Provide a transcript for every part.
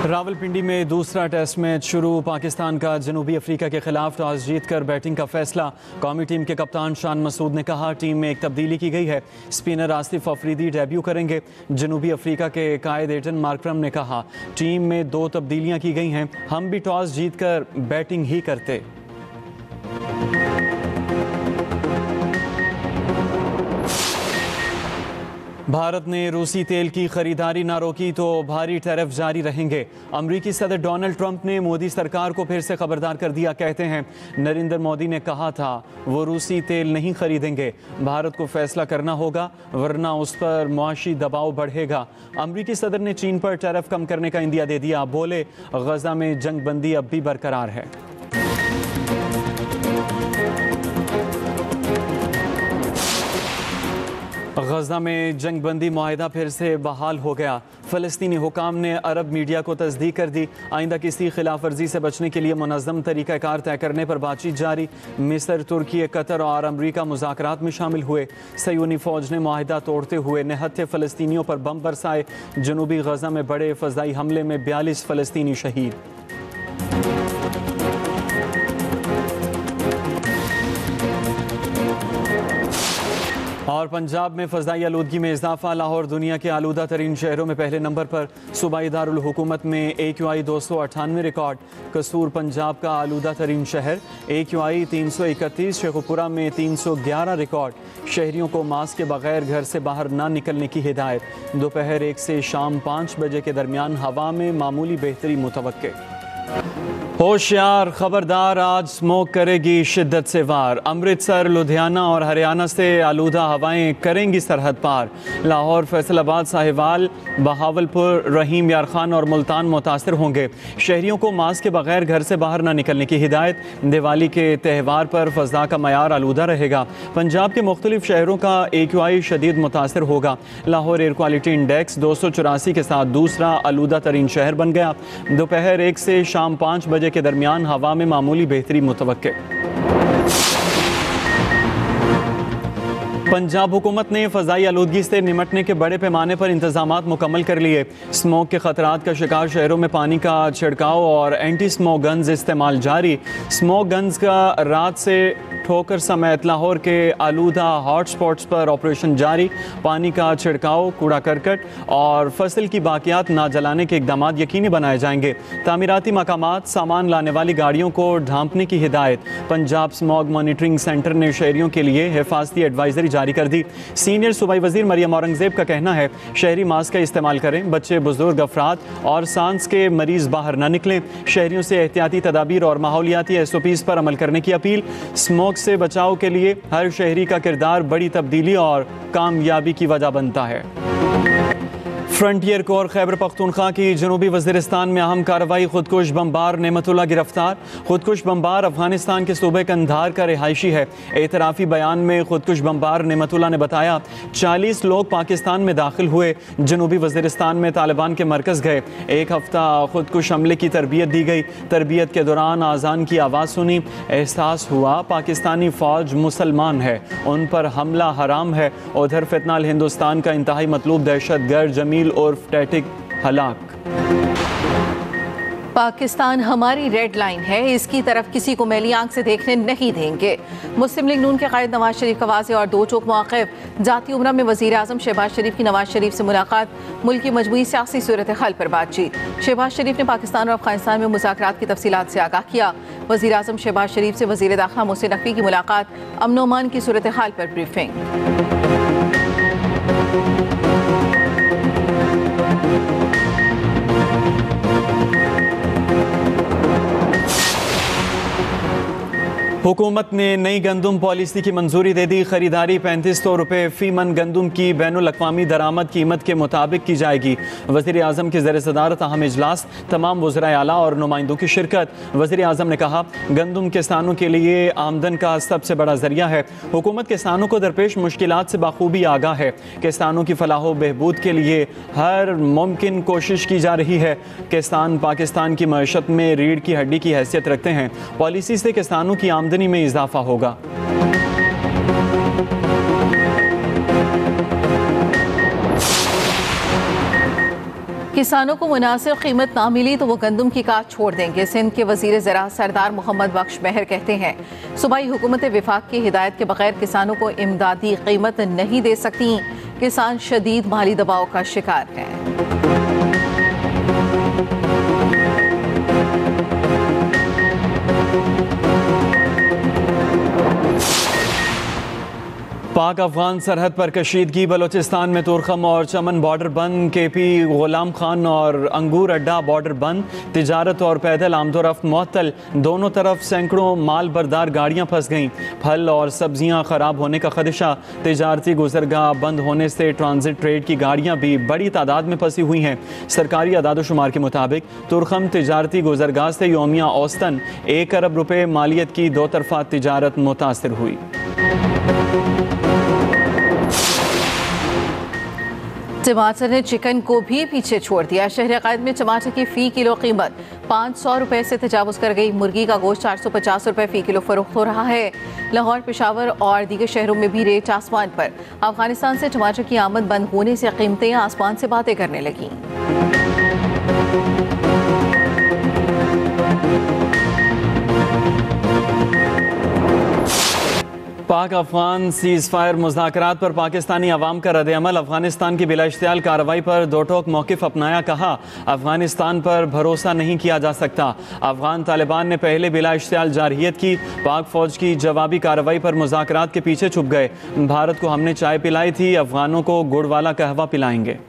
रावलपिंडी में दूसरा test match शुरू। पाकिस्तान का जनूबी अफ्रीका के खिलाफ टॉस जीतकर बैटिंग का फैसला। कौमी टीम के कप्तान शान मसूद ने कहा टीम में एक तब्दीली की गई है, स्पिनर आसिफ अफरीदी डेब्यू करेंगे। जनूबी अफ्रीका के कायद एटन मार्करम ने कहा टीम में 2 तब्दीलियां की गई हैं, हम भी टॉस जीतकर बैटिंग ही करते। भारत ने रूसी तेल की खरीदारी ना रोकी तो भारी टैरिफ जारी रहेंगे। अमरीकी सदर डोनाल्ड ट्रंप ने मोदी सरकार को फिर से खबरदार कर दिया। कहते हैं नरेंद्र मोदी ने कहा था वो रूसी तेल नहीं खरीदेंगे, भारत को फैसला करना होगा वरना उस पर मुआशी दबाव बढ़ेगा। अमरीकी सदर ने चीन पर टैरिफ कम करने का इंदिया दे दिया। बोले गजा में जंग बंदी अब भी बरकरार है। गजा में जंग बंदी मुआहिदा फिर से बहाल हो गया। फ़लस्तीनी हुकाम ने अरब मीडिया को तस्दीक कर दी। आइंदा किसी खिलाफ वर्जी से बचने के लिए मुनज़्ज़म तरीक़ाकार तय करने पर बातचीत जारी। मिस्र, तुर्की, कतर और अमरीका मुज़ाकरात में शामिल हुए। सयूनी फ़ौज ने मुआहिदा तोड़ते हुए निहत्थे फ़लस्तीनियों पर बम बरसाए। जनूबी गजा में बड़े फ़ज़ाई हमले में 42 फ़लस्तीनी शहीद। और पंजाब में फ़ज़ाई आलूदगी में इजाफा। लाहौर दुनिया के आलूदा तरीन शहरों में पहले नंबर पर। सूबाई दारुल हुकूमत में AQI 298 रिकॉर्ड। कसूर पंजाब का आलूदा तरीन शहर। AQI 331। शेखुपुरा में 311 रिकॉर्ड। शहरियों को मास्क के बगैर घर से बाहर ना निकलने की हिदायत। दोपहर 1 से शाम 5 बजे के दरमियान हवा में मामूली बेहतरी मुतवक्के। होशियार खबरदार, आज स्मोक करेगी शिद्दत से वार। अमृतसर, लुधियाना और हरियाणा से आलूदा हवाएं करेंगी सरहद पार। लाहौर, फैसलाबाद, साहिवाल, बहावलपुर, रहीम यार खान और मुल्तान मुतासर होंगे। शहरियों को मास्क के बगैर घर से बाहर न निकलने की हिदायत। दिवाली के त्यौहार पर फ़ज़ा का मयार आलूदा रहेगा। पंजाब के मुख्तलिफ शहरों का AQI शदीद मुतासर होगा। लाहौर एयर क्वालिटी इंडेक्स 284 के साथ दूसरा आलूदा तरीन शहर बन गया। दोपहर 1 से शाम 5 बजे के दरमियान हवा में मामूली बेहतरी मुतवक्के। पंजाब हुकूमत ने फ़ज़ाई आलूदगी से निमटने के बड़े पैमाने पर इंतजामात मुकम्मल कर लिए। स्मोक के ख़तरात का शिकार शहरों में पानी का छिड़काव और एंटी स्मोक गन्स इस्तेमाल जारी। स्मोक गन्स का रात से ठोकर समेत लाहौर के आलूदा हॉट स्पॉट्स पर ऑपरेशन जारी। पानी का छिड़काव, कूड़ा करकट और फसल की बाकियात ना जलाने के इकदाम यकीनी बनाए जाएंगे। तामीराती मकामात सामान लाने वाली गाड़ियों को ढांपने की हिदायत। पंजाब स्मॉग मॉनिटरिंग सेंटर ने शहरियों के लिए हिफाजती एडवाइजरी जारी कर दी। सीनियर सूबाई वजीर मरियम औरंगजेब का कहना है शहरी मास्क का इस्तेमाल करें, बच्चे, बुजुर्ग अफराद और सांस के मरीज बाहर न निकलें। शहरियों से एहतियाती तदाबीर और माहौलियाती SOPs पर अमल करने की अपील। स्मोक से बचाव के लिए हर शहरी का किरदार बड़ी तब्दीली और कामयाबी की वजह बनता है। फ्रंटियर कोर खैबर पख्तूनख्वा की जनूबी वज़ीरिस्तान में अहम कार्रवाई। खुदकुश बमबार नेमतुल्लाह गिरफ्तार। खुदकुश बमबार अफगानिस्तान के सूबे कंधार का रिहायशी है। एतराफ़ी बयान में खुदकुश बमबार नेमतुल्लाह ने बताया 40 लोग पाकिस्तान में दाखिल हुए, जनूबी वज़ीरिस्तान में तालिबान के मरकज़ गए। 1 हफ्ता खुदकुश हमले की तरबियत दी गई। तरबियत के दौरान आज़ान की आवाज़ सुनी, एहसास हुआ पाकिस्तानी फ़ौज मुसलमान है, उन पर हमला हराम है। उधर फितनाल हिंदुस्तान का इंतहाई मतलूब दहशतगर्द जमील उर्फ टैटिक हलाक। पाकिस्तान हमारी रेड लाइन है, इसकी तरफ किसी को मैली आंख से देखने नहीं देंगे। मुस्लिम लीग नून के कायद नवाज शरीफ का वाज़ेह और 2 चौक मौक़िफ़। जाती उम्रा में वज़ीर आज़म शहबाज शरीफ की नवाज शरीफ से मुलाकात। मुल्क की मजमूई सियासी सूरत हाल पर बातचीत। शहबाज शरीफ ने पाकिस्तान और अफगानिस्तान में मुज़ाकरात की तफसीलात से आगाह किया। वज़ीर आज़म शहबाज शरीफ से वज़ीर दाखिला मोहसिन नकवी की मुलाकात। अमन व अमान की सूरत हाल पर ब्रीफिंग। हुकूमत ने नई गंदुम पॉलिसी की मंजूरी दे दी। खरीदारी 3500 रुपये फ़ी मन गंदुम की बैनुल अक़वामी दरामद कीमत के मुताबिक की जाएगी। वज़ीर आज़म के ज़ेर सदारत अहम इजलास, तमाम वज़राए आला और नुमाइंदों की शिरकत। वज़ीर आज़म ने कहा गंदुम किसानों के लिए आमदन का सबसे बड़ा ज़रिया है। हुकूमत किसानों को दरपेश मुश्किलात से बाखूबी आगाह है। किसानों की फलाह व बहबूद के लिए हर मुमकिन कोशिश की जा रही है। किसान पाकिस्तान की मईशत में रीढ़ की हड्डी की हैसियत रखते हैं। पॉलिसी से किसानों की आमदनी में इजाफा होगा। किसानों को मुनासिब कीमत ना मिली तो वो गंदम की काट छोड़ देंगे। सिंध के वजीर ज़राअत सरदार मोहम्मद बख्श महर कहते हैं सूबाई हुकूमत विफाक की हिदायत के बगैर किसानों को इमदादी कीमत नहीं दे सकती। किसान शदीद माली दबाव का शिकार हैं। पाक अफगान सरहद पर कशीदगी। बलोचिस्तान में तुरखम और चमन बॉर्डर बंद। KP गुलाम खान और अंगूर अड्डा बॉर्डर बंद। तिजारत और पैदल आमदोरफ्त मुअत्तल। दोनों तरफ सैकड़ों माल बरदार गाड़ियां फंस गईं। फल और सब्जियां खराब होने का खदशा। तिजारती गुजरगाह बंद होने से ट्रांजिट ट्रेड की गाड़ियां भी बड़ी तादाद में फंसी हुई हैं। सरकारी अदाद-ओ-शुमार के मुताबिक तुरखम तिजारती गुजरगाह से योमिया औसतन 1 अरब रुपए मालियत की 2 तरफा तिजारत मुतासर हुई। टमाटर ने चिकन को भी पीछे छोड़ दिया। शहर क़ायद में टमाटर की फ़ी किलो कीमत 500 रुपये से तजावुज़ कर गई। मुर्गी का गोश्त 450 रुपये फ़ी किलो फ़रोख्त हो रहा है। लाहौर, पेशावर और दीगर शहरों में भी रेट आसमान पर। अफगानिस्तान से टमाटर की आमद बंद होने से कीमतें आसमान से बातें करने लगीं। पाक अफगान सीज़ फायर मुज़ाकरात पर पाकिस्तानी अवाम का रद्द-ए-अमल। अफगानिस्तान की बिला इश्तियाल कार्रवाई पर दो टोक मौक़िफ़ अपनाया। कहा अफगानिस्तान पर भरोसा नहीं किया जा सकता। अफगान तालिबान ने पहले बिला इश्तियाल जारहियत की। पाक फ़ौज की जवाबी कार्रवाई पर मुज़ाकरात के पीछे छुप गए। भारत को हमने चाय पिलाई थी, अफगानों को गुड़ वाला कहवा पिलाएंगे।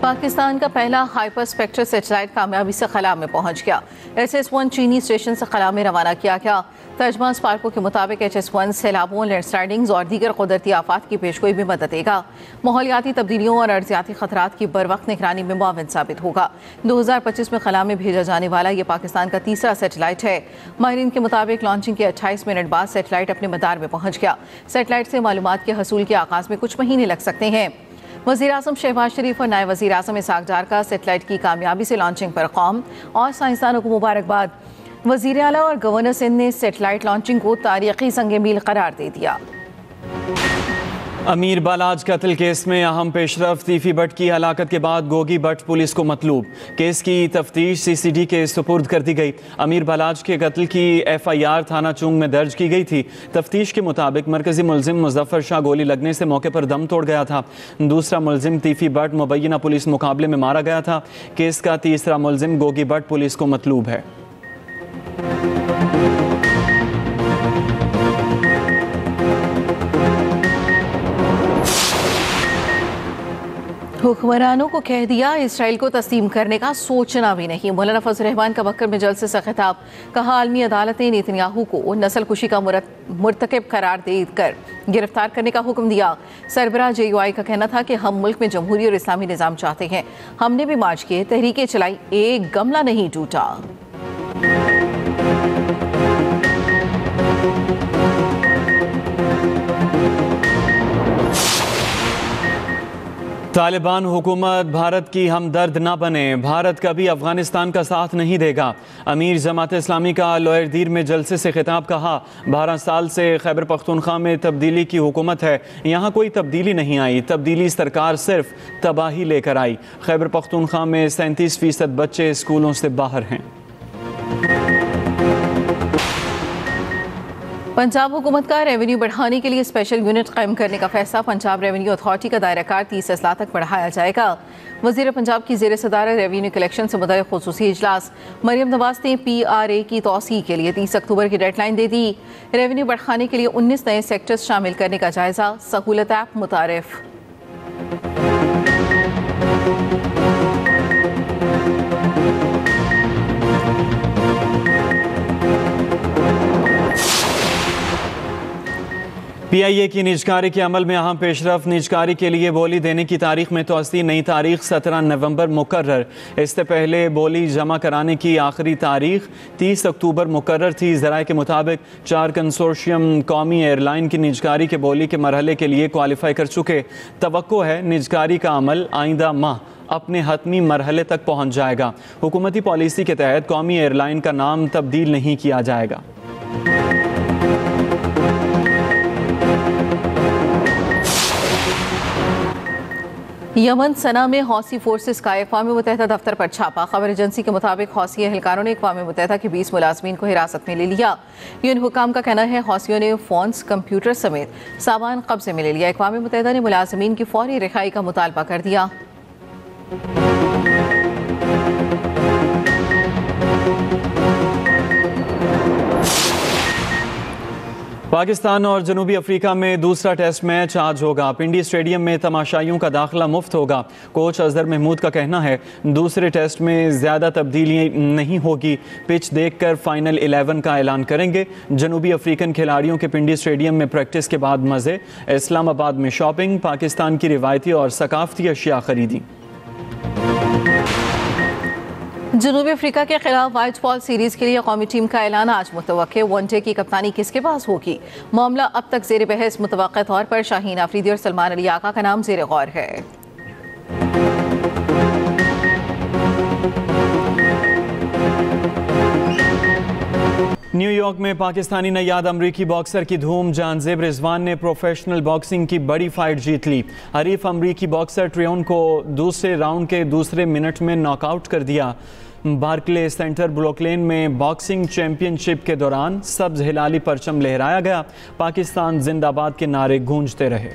पाकिस्तान का पहला हाइपर स्पेक्ट्रल सैटेलाइट कामयाबी से खला में पहुंच गया। SS-1 चीनी स्टेशन से खला में रवाना किया गया। तर्जमा स्पार्को के मुताबिक HS-1 सैलाबों, लैंडस्लाइडिंग्स और दीगर कुदरती आफात की पेशगोई में मदद देगा। माहौलियाती तब्दीलियों और अर्जियाती खतरात की बर वक्त निगरानी में मुआविन साबित होगा। 2025 में खला में भेजा जाने वाला ये पाकिस्तान का तीसरा सैटेलाइट है। माहिरीन के मुताबिक लॉन्चिंग के 28 मिनट बाद सैटेलाइट अपने मदार में पहुंच गया। सैटेलाइट से मालूमात के हसूल के आगाज में कुछ महीने लग सकते हैं। वज़ीर-ए-आज़म शहबाज शरीफ और नायब वज़ीर-ए-आज़म इसाक डार का सैटेलाइट की कामयाबी से लॉन्चिंग पर कौम और साइंसदानों को मुबारकबाद। वज़ीर आला और गवर्नर सिंध ने सैटेलाइट लॉन्चिंग को तारीखी संग मील करार दे दिया। अमीर बालाज कत्ल केस में अहम पेशरफ। तीफी भट्ट की हलाकत के बाद गोगी भट्ट पुलिस को मतलूब। केस की तफ्तीश CCD के सुपुर्द कर दी गई। अमीर बालाज के कत्ल की FIR थाना चुंग में दर्ज की गई थी। तफ्तीश के मुताबिक मरकजी मुलजिम मुजफ्फर शाह गोली लगने से मौके पर दम तोड़ गया था। दूसरा मुलजिम तीफी भट्ट मुबैना पुलिस मुकाबले में मारा गया था। केस का तीसरा मुलजिम गोगी भट्ट पुलिस को मतलूब है। हुक्मरानों को कह दिया इसराइल को तस्लीम करने का सोचना भी नहीं। मौलाना फजल रहमान का बकर में जलसे से खिताब। कहा आलमी अदालत ने नेतन्याहू को नस्ल कुशी का मुर्तकब करार देकर गिरफ्तार करने का हुक्म दिया। सरबराह JUI का कहना था कि हम मुल्क में जमहूरी और इस्लामी निज़ाम चाहते हैं। हमने भी मार्च किए, तहरीकें चलाई, एक गमला नहीं टूटा। तालिबान हुकूमत भारत की हमदर्द न बने। भारत कभी अफगानिस्तान का साथ नहीं देगा। अमीर जमात इस्लामी का लोयरदीर में जलसे से खिताब। कहा 12 साल से खैबर पख्तूनख्वा में तब्दीली की हुकूमत है, यहाँ कोई तब्दीली नहीं आई। तब्दीली सरकार सिर्फ तबाही लेकर आई। खैबर पख्तूनख्वा में 37% बच्चे स्कूलों से बाहर हैं। पंजाब हुकूमत का रेवेन्यू बढ़ाने के लिए स्पेशल यूनिट कायम करने का फैसला। पंजाब रेवेन्यू अथॉरिटी का दायरा कार 30 अजला तक बढ़ाया जाएगा। वज़ीर पंजाब की ज़ेर सदारत रेवेन्यू कलेक्शन से मुतल्लिक़ ख़ुसूसी इजलास। मरियम नवाज ने PRA की तौसीह के लिए 30 अक्टूबर की डेडलाइन दे दी। रेवेन्यू बढ़ाने के लिए 19 नए सेक्टर्स शामिल करने का जायजा। सहूलत ऐप मुतारिफ। PIA की निजकारी के अमल में अहम पेशरफ। निजकारी के लिए बोली देने की तारीख में तोसी। नई तारीख 17 नवंबर मुकर्रर। इससे पहले बोली जमा कराने की आखिरी तारीख 30 अक्टूबर मुकर्रर थी। ज़राए के मुताबिक 4 कंसोर्शियम कौमी एयरलाइन की निजकारी के बोली के मरहले के लिए क्वालिफाई कर चुके। तवक्को है निजकारी का अमल आइंदा माह अपने हतमी मरहले तक पहुँच जाएगा। हुकूमती पॉलिसी के तहत कौमी एयरलाइन का नाम तब्दील नहीं किया जाएगा। यमन सना में हौसी फोर्सेस का अक़वाम मुत्तहिदा दफ्तर पर छापा। खबर एजेंसी के मुताबिक हौसी एहलकारों ने अक़वाम मुत्तहिदा के 20 मुलाजमीन को हिरासत में ले लिया। यूएन हुकाम का कहना है हौसियों ने फ़ोन्स, कंप्यूटर समेत सामान कब्जे में ले लिया। अक़वाम मुत्तहिदा ने मुलाजमीन की फौरी रिहाई का मुतालबा कर दिया। पाकिस्तान और जनूबी अफ्रीका में दूसरा टेस्ट मैच आज होगा। पिंडी स्टेडियम में तमाशाइयों का दाखिला मुफ्त होगा। कोच अजहर महमूद का कहना है दूसरे टेस्ट में ज़्यादा तब्दीली नहीं होगी, पिच देखकर फाइनल 11 का ऐलान करेंगे। जनूबी अफ्रीकन खिलाड़ियों के पिंडी स्टेडियम में प्रैक्टिस के बाद मज़े, इस्लामाबाद में शॉपिंग, पाकिस्तान की रिवायती और सकाफती अशिया खरीदी। जनूबी अफ्रीका के खिलाफ वाइट बॉल सीरीज के लिए कौमी टीम का ऐलान आज मुतवक्के। वनडे की कप्तानी किसके पास होगी? मामला अब तक ज़ेर बहस। मुतवक्के तौर पर शाहीन आफरीदी और सलमान अली आका का नाम ज़ेर गौर है। न्यूयॉर्क में पाकिस्तानी नयाद अमरीकी बॉक्सर की धूम। जानजेब रिजवान ने प्रोफेशनल बॉक्सिंग की बड़ी फाइट जीत ली। हरीफ अमरीकी बॉक्सर ट्रियोन को दूसरे राउंड के दूसरे मिनट में नॉकआउट कर दिया। बार्कले सेंटर ब्रुकलिन में बॉक्सिंग चैंपियनशिप के दौरान सब्ज हिलाली परचम लहराया गया। पाकिस्तान जिंदाबाद के नारे गूंजते रहे।